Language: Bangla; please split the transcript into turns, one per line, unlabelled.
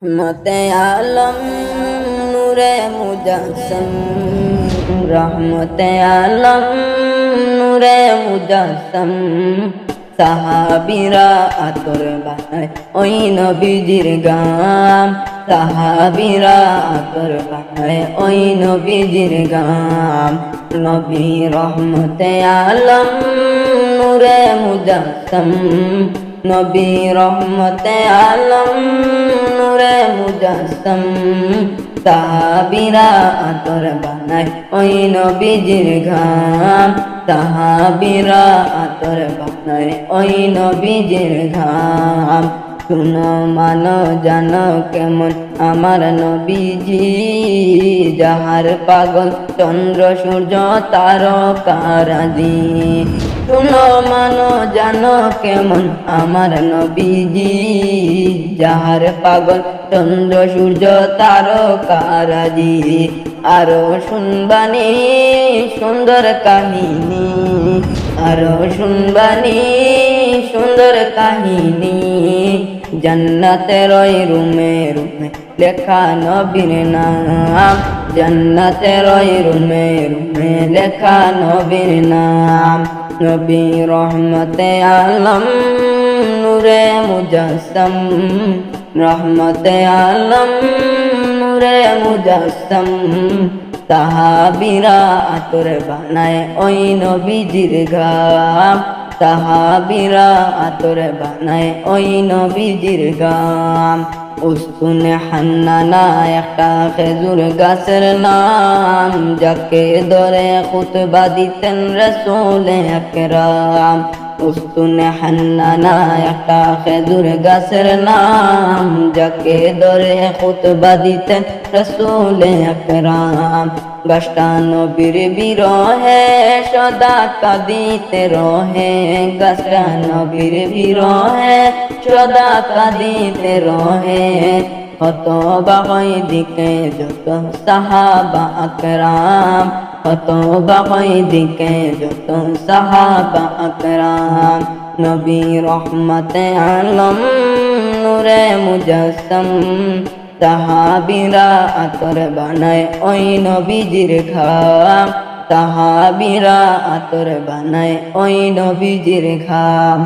মতে আলম নূরে মুজাসসম রহমতে আলম নূরে মুজাসসম সাহাবীরা আতর বানায় ওই নবীজির গাম সাহাবীরা আতর বানায় ওই নবীজির গাম নবী রহমতে আলম নূরে মুজাসসম নবী রহমতে আলম নূরে মুজাসসম সাহাবীরা আতর বানায় ওই নবীজির ঘাম সাহাবীরা আতর বানায় ওই নবীজির ঘাম শুনো মানো জানো কেমন আমার নবীজি যাহার পাগল চন্দ্র সূর্য তারকারাজি শুনো মানো জানো কেমন আমার নবীজি যাহার পাগল চন্দ্র সূর্য তারকারাজি আরো শুনবানি সুন্দর কাহিনী আরো শুনবানি সুন্দর কাহিনী জান্নাতের ওই রুমে রুমে লেখা নবীর নাম জান্নাতের ওই রুমে রুমে লেখা নবীর নাম নবী রহমতে আলম নূরে মুজাসসম রহমতে আলম নূরে মুজাসসম সাহাবীরা আতর বানায় ওই নবীজির ঘাম সাহাবীরা আতর বানায় ওই নবীজির গাম উস্তুনে হান্নানা একটা খেজুর গাছের নাম যাকে ধরে খুতবা দিতেন রাসূল আকরাম উস্তুনে হান্নানা একটা খেজুর গাছের নাম যাকে ধরে খুতবা দিতেন রাসূল আকরাম গাছটা নবীর বিরহে সদা কাঁদিতে রহে গাছটা নবীর বিরহে সদা কাঁদিতে রহে কত বাগই দিকে যত সাহাবা আকরাম কত বাগই দিকে যত সাহাবা আকরাম নবী রহমতে আলম নূরে মুজাসসম সাহাবীরা আতর বানায় ওই নবীজির ঘাম সাহাবীরা আতর বানায় ওই নবীজির ঘাম।